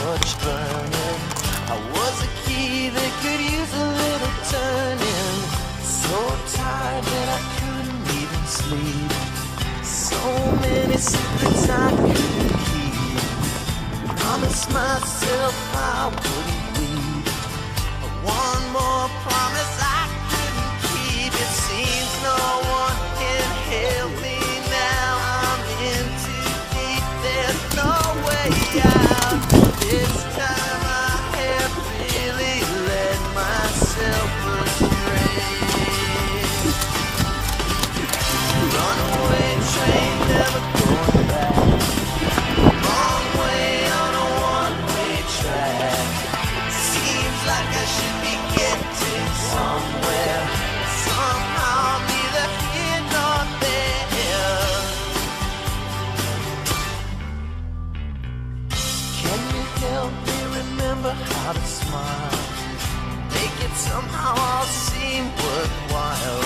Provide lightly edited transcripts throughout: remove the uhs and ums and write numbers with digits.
much burning. I was a key that could use a little turning. So tired that I couldn't even sleep. So many secrets I couldn't keep. Promised myself I wouldn't weep. But one more promise I couldn't keep. It seems no one can help me now. I'm in too deep. There's no way out. This time I have really let myself astray. Runaway train, never going back. Wrong way on a one-way track. Seems like I should be getting somewhere. Somehow I'm neither here nor there. Can you help me remember how to smile? Make it somehow all seem worthwhile.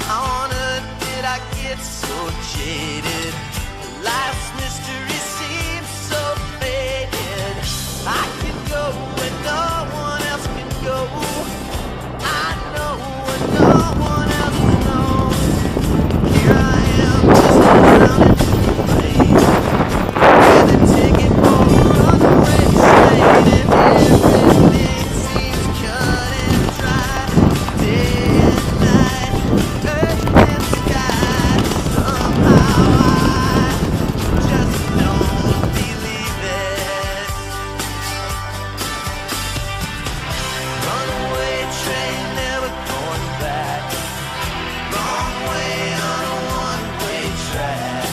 How on earth did I get so jaded? Life's mystery seems so faded. I can go where no one else can go. I know where no one else knows. Here I am, just drowning in the rain. With a ticket for a runaway train, and everything seems cut and dry. Day and night, earth and sky. Somehow I just don't believe it. Runaway train, never going back. Wrong way on a one-way track.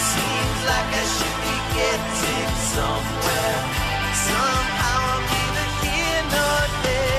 Seems like I should be getting somewhere. Somehow I'm neither here nor there.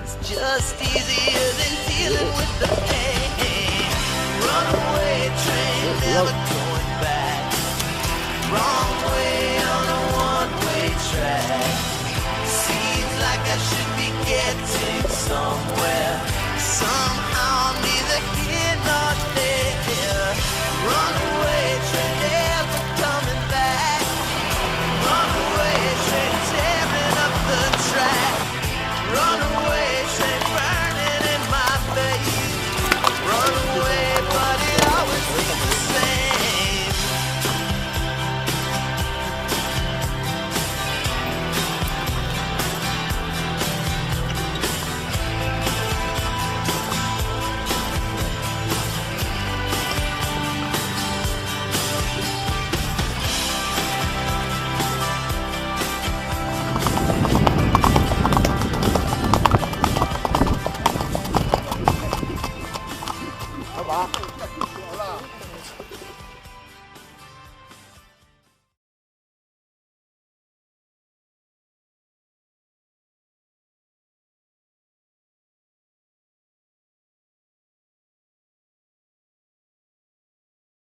It's just easier than dealing with the pain. Runaway train, never going back. Wrong way on a one-way track. Seems like I should be getting somewhere. Somehow I'm neither here nor there. Runaway train, never coming back. Runaway train, tearing up the track. Runaway train, burning in my face. Runaway, but it always seems the same. Hả bà?